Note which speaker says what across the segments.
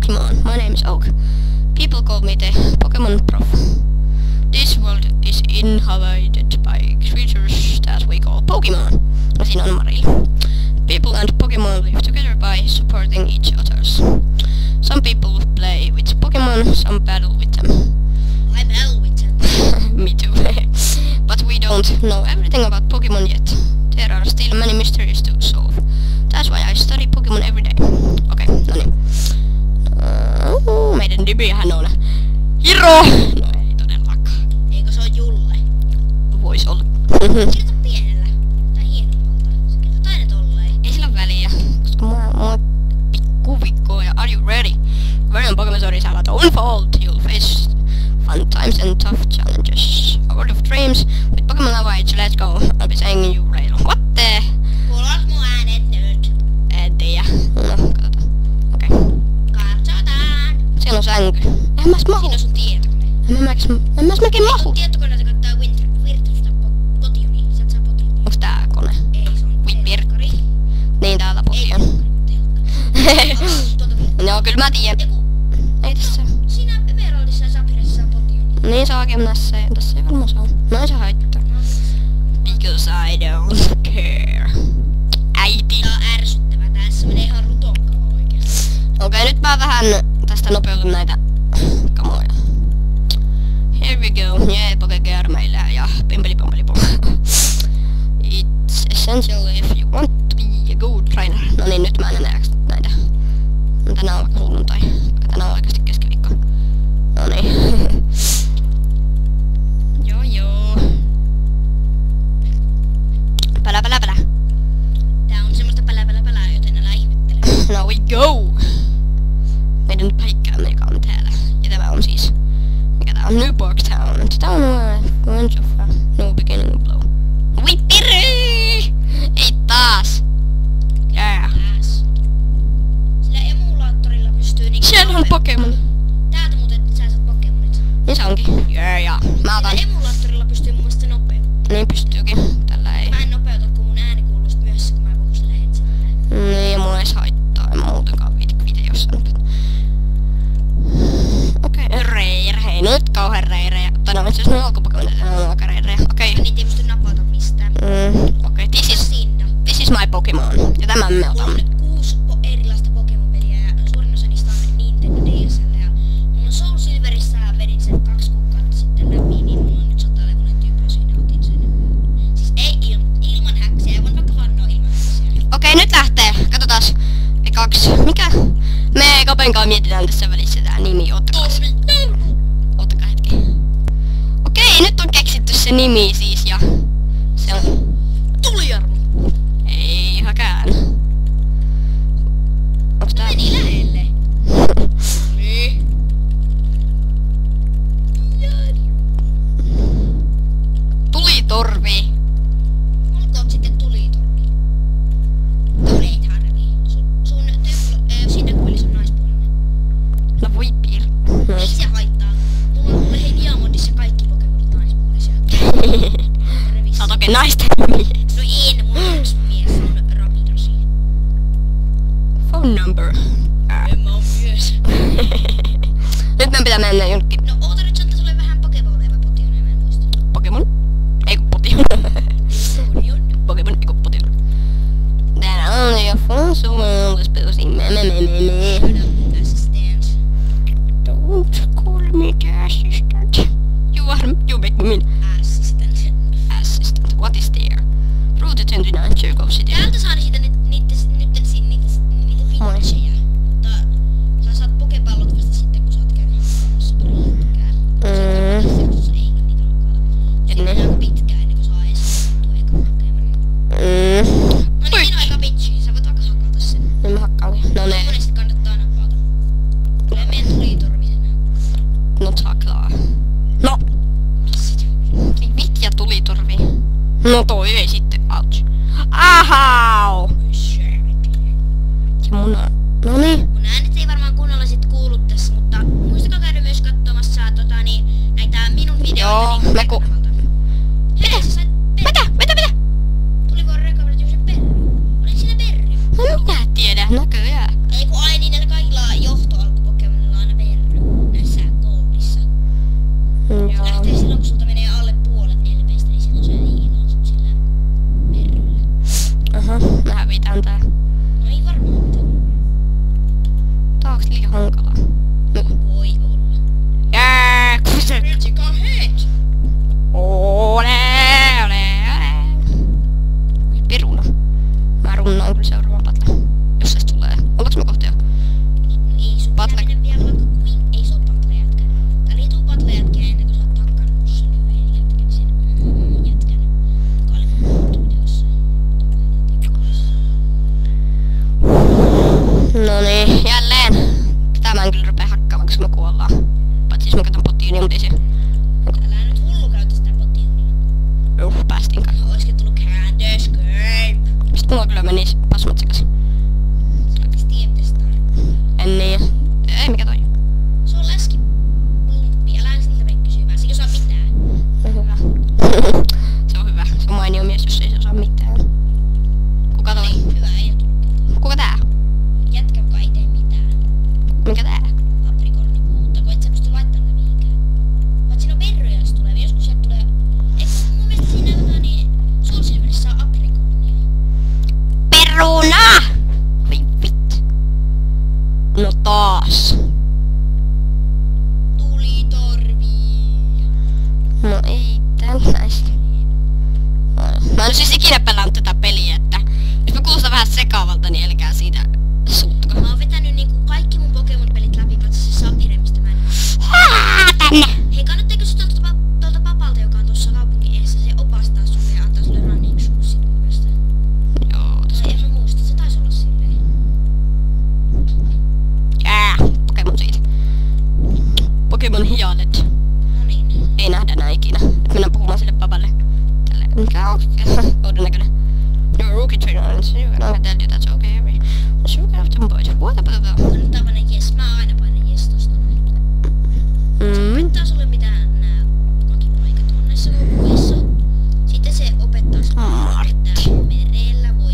Speaker 1: Pokemon. My name is Oak. People call me the Pokemon Prof. This world is inhabited by creatures that we call Pokemon. Siinä on Marilla. People and Pokemon live together by supporting each others. Some people play with Pokemon, some battle with them.
Speaker 2: I battle with them.
Speaker 1: Me too. But we don't know everything about Pokemon yet. There are still many mysteries to solve. That's why I study Pokemon every day. Okei, no niin. Meidän nimihän on Hiro! No ei todellakaan.
Speaker 2: Eikö se on Julle?
Speaker 1: Vois olla.
Speaker 2: Kirjoita pienellä. Tai hienommalta. Se kirjoita aina tolleen.
Speaker 1: Ei sillä ole väliä. Koska mulla on pikkuvikkoa ja are you ready? Variant Pokemon stories about unfold. You'll face fun times and tough challenges. A world of dreams with Pokemon Lava Age. Let's go. I'll be saying you Railu. What the?
Speaker 2: Kuuluuko mun äänet nyt?
Speaker 1: En tiedä. No, katsotaan. Okei.
Speaker 2: Katsotaan.
Speaker 1: Siellä on sänky. Eihän mä edes mahu.
Speaker 2: Siinä on sun tietokone.
Speaker 1: En mä edes melkein mahu.
Speaker 2: Sun tietokoneelta kattaa Virtusta potioni. Sieltä saa potioni.
Speaker 1: Onks tää kone?
Speaker 2: Ei, se on telkkari.
Speaker 1: Niin täällä potion. Joo, kyllä mä tiedän. Ei tässä.
Speaker 2: Siinä Emeraldissa ja Sapphiressa saa potioni.
Speaker 1: Niin saakin tässä ei varmaan saa. No ei se haittaa. Because I don't care. Äiti.
Speaker 2: Tää on ärsyttävää. Tässä menee ihan rutonkaan oikeesti.
Speaker 1: Okei, nyt mä vähän tästä nopeutan näitä kamoja. Here we go. Yeah, Pokegearmeillä ja pimpelipompelipom. It's essential if you want to be a good trainer. No niin, nyt mä en enää näitä. Tänään on vaikka sunnuntai. Tänään on oikeesti keskiviikko. No niin. Joo. Pälä.
Speaker 2: Tää on semmoista pälää, joten älä ihmettele.
Speaker 1: Now we go! Meidän paikkaamme, joka on täällä. Ja tämä on siis... Mikä tää on? Newport Town. Tää on bunch of new beginning blow. Oi pirri! Ei taas! Yeah.
Speaker 2: Sillä emulaattorilla pystyy niinku...
Speaker 1: Siellä on Pokemon.
Speaker 2: Täältä muuten sä saat Pokemonit.
Speaker 1: Niin se onkin. Yeah. Mä otan.
Speaker 2: Sillä emulaattorilla pystyy mun mielestä nopeuttaa.
Speaker 1: Niin pystyykin. Tällä ei.
Speaker 2: Mä en nopeuta, kun mun ääni kuuluu sit myöhässä, kun mä puhun sillä headsetillä.
Speaker 1: Niin, mulla ei haittaa. En muutenkaan videossa nyt. Okei, reire. Hei, nyt kauhean reirejä. Tai no, itse asiassa ne alkupokemonit, ne on aika reirejä. Okei.
Speaker 2: Niitä ei pysty napata mistään.
Speaker 1: Okei, this is my Pokemon. Ja tämän me otamme.
Speaker 2: Mulla on 6 erilaista Pokemon-peliä ja suurin osa niistä on Nintendo DS:llä ja mulla on Soul Silverissä vedin sen 2 kuukautta sitten läpi, niin mulla on nyt 100-levunen tyyppi, siinä otin sen. Siis ei ilman häksiä, ei voin vaikka vannoa ilman häksiä.
Speaker 1: Okei, nyt lähtee. Katsotaas. Ekaksi. Mikä? Me Kapenkaan mietitään tässä välissä tää nimi. Ottakaa hetki. Okei, nyt on keksitty se nimi siis ja... Se on...
Speaker 2: Tulijarmu!
Speaker 1: Ei häkään. Onks tää...
Speaker 2: Meni lähelle.
Speaker 1: Niin. Tulitorvi.
Speaker 2: Olkoon sitten tulitorvi. Toreet harmi. Sun Cyndaquil on naispuolinen.
Speaker 1: No voi piir.
Speaker 2: Ei se haittaa. Mulla on hei Diamondissa kaikki Pokemonit naispuolisia.
Speaker 1: Sä oot oikein naisten mies.
Speaker 2: No en, mulla on yksi mies, se on Rapidosi.
Speaker 1: Phone number.
Speaker 2: En mä oo mies.
Speaker 1: Nyt meidän pitää mennä jonnekin.
Speaker 2: No oota nyt, se antaa sulle vähän Pokemoneja vai Potioneja, mä en muista.
Speaker 1: Pokemon? Ei kun Potion. Pokemon, ei kun Potion. That only a phone so well is busy.
Speaker 2: Assistant.
Speaker 1: Don't call me the assistant. You make me
Speaker 2: Assistant.
Speaker 1: assistant. What is there? Route 29, Circle City.
Speaker 2: Täältä saa niitä vitsejä. Mutta sä saat pokepallot vasta sitten, kun sä oot käynyt hakkaamassa pari pitkään. Se ei niitä hakkaata. Siinä on aika pitkään ennen kuin saa edes tuttua eka Pokemonin. No niin, siinä on aika bitchi. Sä voit vaikka hakata sen.
Speaker 1: Niin mä hakkaankin. No ne.
Speaker 2: Monesti kannattaa napata. Tulee meidän tulitorvisena.
Speaker 1: Not haklaa. No. Vitja tulitorvi. No toi ei sitten. Ouch. Ahau! Ja mun on... Noniin.
Speaker 2: Mun äänet ei varmaan kunnolla sit kuulu tässä, mutta muistakaa käydä myös katsomassa näitä minun videoita.
Speaker 1: Joo,
Speaker 2: niin
Speaker 1: me
Speaker 2: Hei, sä sait perry.
Speaker 1: Mitä?
Speaker 2: Tuli vuoron recovery sen perry. Olit siinä perry.
Speaker 1: No minä tiedän, näköjään.
Speaker 2: Ei kun ai niin näillä kaikilla johtoalkupokemon.
Speaker 1: on tää?
Speaker 2: No ei varmaan mitään.
Speaker 1: Tää onks liian hankalaa? No.
Speaker 2: Voi olla.
Speaker 1: Jää, kuset!
Speaker 2: Critical hit!
Speaker 1: Ole. Peruna. Mä runnaan kyllä seuraavan patleen. Jos se tulee. Ollaanko me kohta jo?
Speaker 2: No ei sun
Speaker 1: Patle-
Speaker 2: pitää mennä vielä vaikka kuin... Ei se oo patlejätkä. Tää liituu patlejätkä ennen kuin sä oot takkannut sen yhden jätkän. Sen jätkän. Joka oli mun videossa.
Speaker 1: No niin, jälleen. Tätä mä en kyllä rupea hakkaamaan, koska me kuollaan. Paitsi jos mä katson potiunia, mutta ei se...
Speaker 2: Älä nyt hullu käytä sitä potiunia.
Speaker 1: Päästiin kai.
Speaker 2: Oiskin tullut Candace Cape.
Speaker 1: Mistä mulla kyllä menis pasmat sekas?
Speaker 2: Sä oikeesti tiedä mitä se tarkoittaa.
Speaker 1: En niin. Ei mikä toi.
Speaker 2: Se on läski pumppi. Älä siltä mene kysymään. Se ei osaa mitään.
Speaker 1: Hyvä. Se on hyvä. Se on mainio mies, jos ei se osaa mitään. Kuka toi?
Speaker 2: Niin, hyvä, ei oo tullut ketään.
Speaker 1: Kuka tää?
Speaker 2: Jätkä, joka ei tee mitään.
Speaker 1: Mikä tää?
Speaker 2: Aprikorni puhuta, kun et sä pysty laittamaan mihinkään. Vaat siinä on verroja, jos tulee. Joskus sieltä tulee... Eikö mun mielestä siinä niin... Soul Silverissa saa aprikornia.
Speaker 1: Peruna! Voi vittu. No taas.
Speaker 2: Tuli torvi.
Speaker 1: No ei tällaista. Mä en siis ikinä pelannut tätä peliä, että jos mä kuulostan vähän sekaavalta, niin älkää siitä suuttuko.
Speaker 2: Mä oon vetänyt niinku kaikki mun Pokemon-pelit läpi, paitsi se Sapphire, mistä mä en...
Speaker 1: Tänne!
Speaker 2: Hei, kannattaa kysyä tuolta papalta, joka on tuossa kaupungin edessä. Se opastaa sulle ja antaa sulle running shoesit mun mielestä.
Speaker 1: Joo,
Speaker 2: Tai en mä muista, se taisi olla silleen.
Speaker 1: jää, Pokemon siitä. Pokemon Hialet.
Speaker 2: No niin.
Speaker 1: Ei nähdä enää ikinä. Nyt mennään puhumaan sille papalle. Tälle, mikä on oudon näköinen. You're a rookie trainer and so you can tell you that's okay. So you can have them boys. What about that?
Speaker 2: Kannattaa paina jes. Mä aina painan jes tosta noin. Opettaa sulle mitä nää lakipaikat on näissä lukuissa. Sitten se opettaa sulle, että merellä voi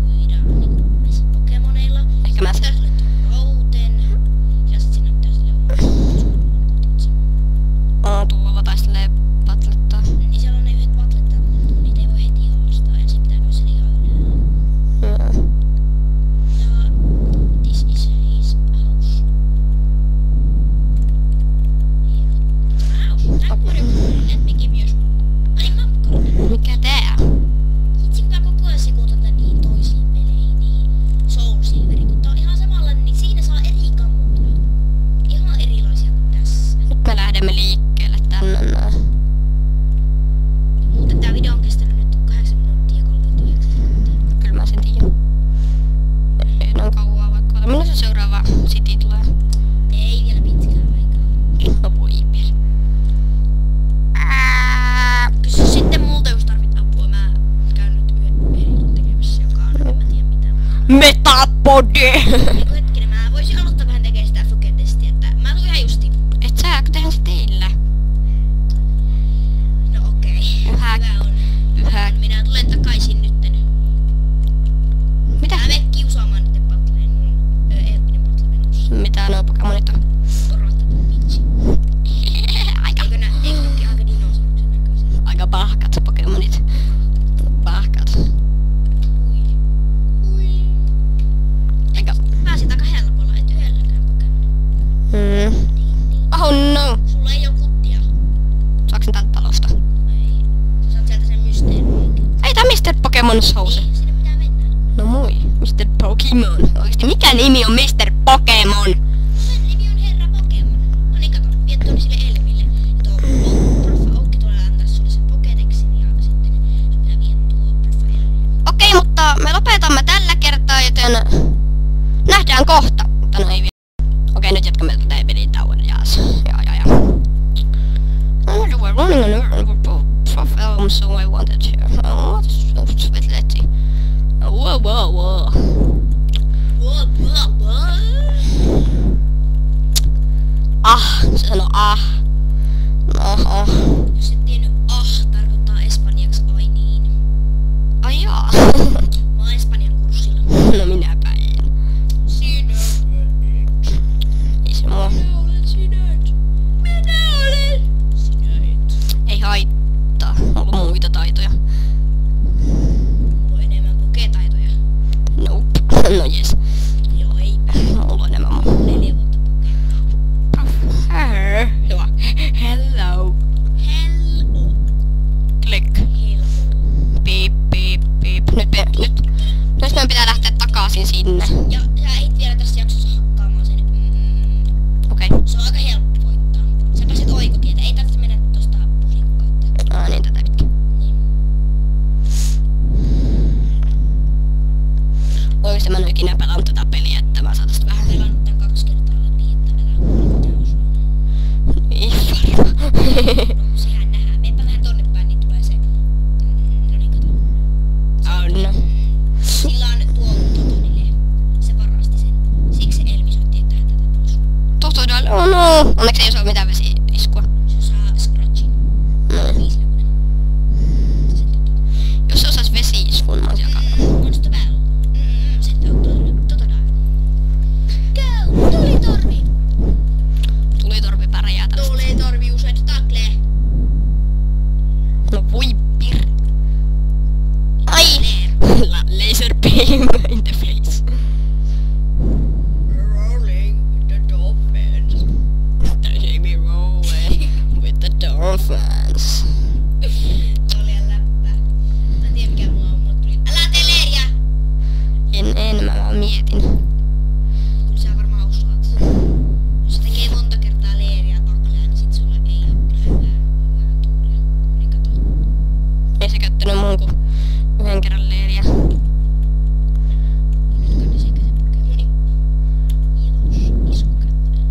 Speaker 2: uida niinku näissä Pokemoneilla.
Speaker 1: Ehkä mä
Speaker 2: Pitää sulle routen. Ja sit sinne pitää sulle
Speaker 1: tuolla taistelee patlettaa.
Speaker 2: niin siellä on ne yhdet patlet täällä, mutta niitä ei voi heti haastaa. Ensin pitää käydä siellä ihan ylhäällä. Ja this is his house. Wow, that would have let me give you a... Ai makkara.
Speaker 1: Mikä tää?
Speaker 2: Hitsin mä koko ajan sekoitan tän niihin toisiin peleihin, niihin Soul Silveriin, kun tää on ihan samanlainen, niin siinä saa eri kamuja. Ihan erilaisia kuin tässä.
Speaker 1: Nyt me lähdemme liikkeelle tänne näin.
Speaker 2: Muuten tää video on kestänyt nyt 8 minuuttia ja 39 sekuntia.
Speaker 1: Kyllä mä sen tiedän. Ei enää kauaa vaikka. Milloin se seuraava city tulee?
Speaker 2: Ei vielä pitkään aikaa.
Speaker 1: No voi vielä.
Speaker 2: Kysy sitten multa, jos tarvit apua. Mä käyn nyt yhden jutun tekemässä, joka on, en mä tiedä mitään.
Speaker 1: Metapodi!
Speaker 2: Eiku hetkinen, mä voisin aloittaa vähän tekemään sitä Fuken-testiä, että mä tuun ihan justiin.
Speaker 1: Et sä, kun tehdään se teillä.
Speaker 2: No okei.
Speaker 1: Yhä-
Speaker 2: Hyvä on.
Speaker 1: Yhä...
Speaker 2: Minä tulen takaisin nytten.
Speaker 1: Mitä?
Speaker 2: Mä menen kiusaamaan nytten patleen. Eeppinen patle menossa.
Speaker 1: Mitä nuo Pokemonit on?
Speaker 2: Korotettu vitsi.
Speaker 1: Aika...
Speaker 2: Eikö nekin aika dinosauruksen näköisiä?
Speaker 1: Aika pahkat Pokemonit. Pahkat.
Speaker 2: Ui.
Speaker 1: Aika...
Speaker 2: Pääsit aika helpolla, et yhdelläkään Pokemon.
Speaker 1: Oh no!
Speaker 2: Sulla ei oo kuttia.
Speaker 1: Saaks sen täältä talosta?
Speaker 2: Ei. Sä saat sieltä sen mysteeriin.
Speaker 1: Ei tää Mr. Pokemon Souse.
Speaker 2: Niin, sinne pitää mennä.
Speaker 1: No moi, Mr. Pokemon. Oikeesti mikä nimi on Mr. Pokemon?
Speaker 2: Sen nimi on Herra Pokemon. No niin, kato. Viet tuonne sille Elmille. Ja tuo Proffa Oukki tulee antaa sulle sen Pokédexin ja sitten sun pitää viedä tuo Proffa Elmille.
Speaker 1: Okei, mutta me lopetamme tällä kertaa, joten nähdään kohta. Mutta no ei vielä. Okei, nyt jatkamme tätä pelin tauon. Jaas. Ja. You were running an errand for film, so I wanted to. Oh, let's see. Whoa.
Speaker 2: Wow.
Speaker 1: Se sanoo No.
Speaker 2: Jos et tiennyt tarkoittaa espanjaksi ai niin.
Speaker 1: Ai jaa.
Speaker 2: Mä oon espanjan kurssilla.
Speaker 1: No minäpä en.
Speaker 2: Sinä et.
Speaker 1: Ei se mua.
Speaker 2: Minä olen sinä. Minä olen sinä et.
Speaker 1: Ei haittaa. Mulla on muita taitoja. meidän pitää lähteä takaisin sinne.
Speaker 2: Ja sä et vielä tässä jaksossa hakkaamaan sen.
Speaker 1: Okei.
Speaker 2: Se on aika helppo voittaa. Sä pääset oikotietä. Ei tarvitse mennä tosta pusikon kautta.
Speaker 1: Niin, tätä pitkin.
Speaker 2: Niin.
Speaker 1: Oikeesti mä en oo ikinä pelannut tätä peliä, että mä saan tästä vähän.
Speaker 2: Pelannut tän 2 kertaa läpi, että älä huoli mitään osua.
Speaker 1: Ei varmaan.
Speaker 2: No, sehän nähdään. Meepä vähän tonne päin, niin tulee se. No niin, kato.
Speaker 1: Oh no.
Speaker 2: Sillä on tuo Totonille. Se varasti sen. Siksi se Elmi soitti, että hän tätä pois.
Speaker 1: Totodal. Oh no. Onneksi ei oo mitään vesi-iskua.
Speaker 2: Se saa scratchin.
Speaker 1: No.
Speaker 2: 5 levunen. Se Toto.
Speaker 1: Jos se osais vesi-iskun, mä ois jakaa.
Speaker 2: Wants to battle. Sitten on Totodile. Go! Tulitorvi!
Speaker 1: Tulitorvi pärjää tästä.
Speaker 2: Tulitorvi usein takle.
Speaker 1: No voi pir. Ai! Laser beam in the face.
Speaker 2: Rolling with the dolphins.
Speaker 1: They see me rolling with the dolphins.
Speaker 2: Se oli ihan läppää. Mä en tiedä mikä mulla on. Mulla tuli. Älä tee leiriä!
Speaker 1: En, mä vaan mietin.
Speaker 2: Kyllä sä varmaan osaat. Jos se tekee monta kertaa leiriä taklea, niin sit sulla ei oo kyllä hyvää tuuria. Niin kato.
Speaker 1: Ei se käyttänyt muun kuin yhden kerran leiriä.
Speaker 2: Nyt kanni sekä se Pokemoni. Ilos, iso kättönen.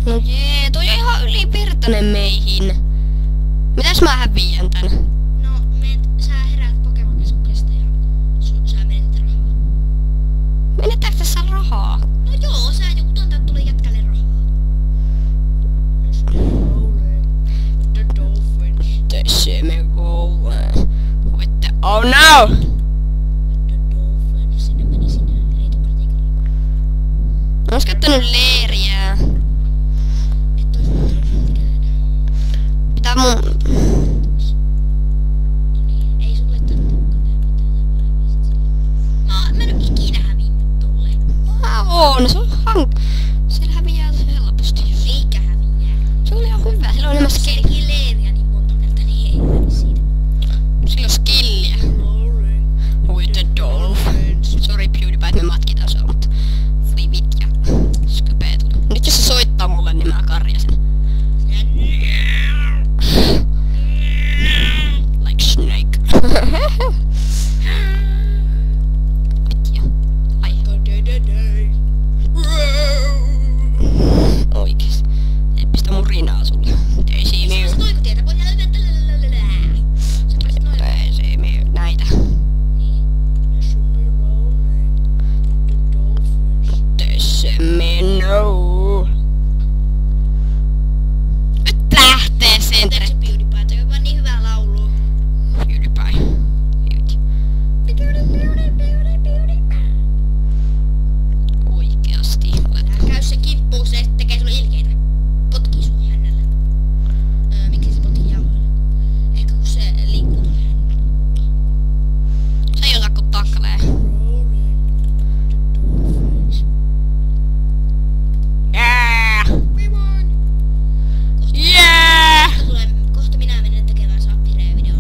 Speaker 1: No jee, toi on ihan ylivirtainen meihin. Mitäs mä häviän tän?
Speaker 2: No, sä heräät Pokemon-keskuksesta ja sä menetät rahaa.
Speaker 1: Menetäänkö tässä rahaa?
Speaker 2: No joo, sä joku tuntuu, että tulee jätkälle rahaa. The dolphins.
Speaker 1: They see me rolling with the... Oh no!
Speaker 2: The dolphins. Sinne meni sinne. Ei tuu partiikalla.
Speaker 1: Mä ois käyttänyt leiriä.
Speaker 2: Et ois voittanut siltikään.
Speaker 1: Pitää mun...
Speaker 2: No niin, ei sulle tarvitsekaan tehdä mitään. Mä en oo ikinä hävinnyt tolle.
Speaker 1: On, se on siellä häviää helposti.
Speaker 2: Eikä häviää.
Speaker 1: Se oli ihan hyvä, sillä on enemmän
Speaker 2: Se
Speaker 1: skilliä.
Speaker 2: teki leiriä niin monta kertaa, niin ei hävi siitä.
Speaker 1: Sillä on skilliä. With the dolphins. Sorry PewDiePie, että me matkitaan sua, mutta... Flivit ja... Skype tuli. Nyt jos se soittaa mulle, niin mä karjasen. Like snake. Ai. Oikees. Ei pistä murinaa sulle. Ei siinä
Speaker 2: Se toikotietä, voi sä pääsit noin.
Speaker 1: ei siinä näitä.
Speaker 2: Niin.
Speaker 1: Tässä me know. Nyt lähtee sen
Speaker 2: Teekö se PewDiePie? Toi on vaan niin hyvää laulua.
Speaker 1: PewDiePie. Oikeasti.
Speaker 2: Älä käy se kimppuun, se tekee sulle ilkeitä. Potkii sua hännällä. Miksi se potkii jauhoilla? Ehkä kun se liikkuu tuolla hännällä.
Speaker 1: Se ei osaa kun taklee. Yeah! Yeah!
Speaker 2: Kohta minä menen tekemään sappirevideon.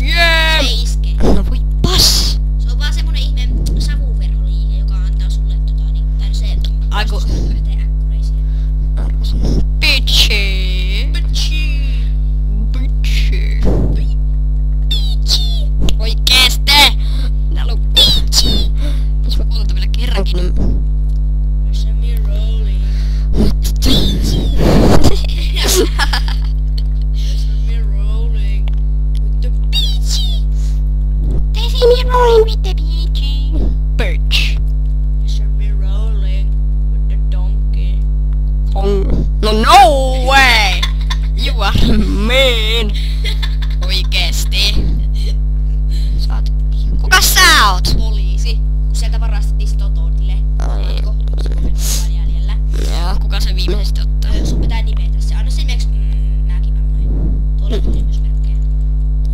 Speaker 1: Yeah!
Speaker 2: Se ei iske.
Speaker 1: No voi pass!
Speaker 2: Se on vaan semmonen ihme savuverholiike, joka antaa sulle tai se
Speaker 1: Aiku.
Speaker 2: yhteen äkkureisiin.
Speaker 1: Bitchy! Bitchy! Oikeesti! Minä haluun bitchy! Jos mä kuulen vielä kerrankin, niin... They see me rolling with the bitchy! Bitch! No no way! You are mean! Oikeesti! Saat... Kuka sä oot?
Speaker 2: Poliisi. Kun sieltä varastettiin se Totonille.
Speaker 1: Ai.
Speaker 2: Se on jäljellä.
Speaker 1: Ja kuka se viimeisesti ottaa?
Speaker 2: Sun pitää nimetä se. Anna sen nimeksi. Mäkin annoin. Tuolla on nimetysmerkkejä.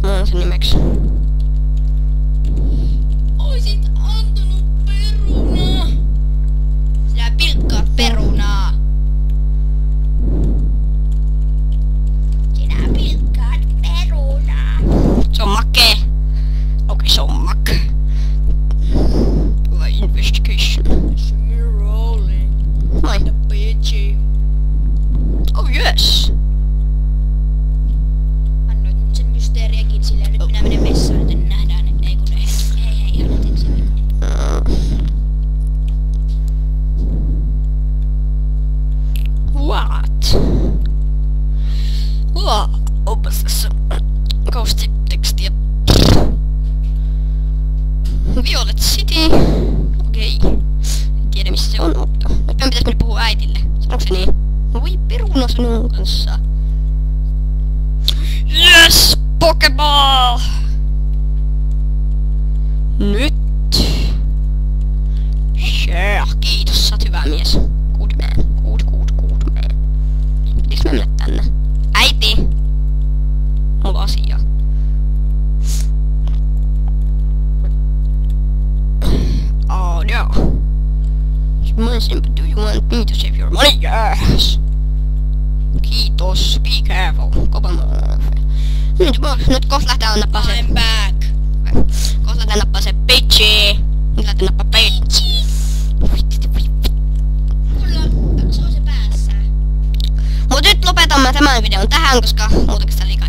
Speaker 1: Mä annan sen nimeksi. Pokeball! Nyt. Yeah, kiitos, sä oot hyvä mies. Good man. Good man. Pitikö mä mennä tänne? Äiti! Mulla on asia. Oh no. Do you want me to save your money? Yes! Kiitos, be careful. Nyt kohta lähtee nappaa se...
Speaker 2: I'm back.
Speaker 1: Kohta lähtee nappaa se pitchi. Nyt lähtee nappaa pitchi.
Speaker 2: Mulla se on se päässä.
Speaker 1: Mut nyt lopetamme tämän videon tähän, koska muutenkin sitä liikaa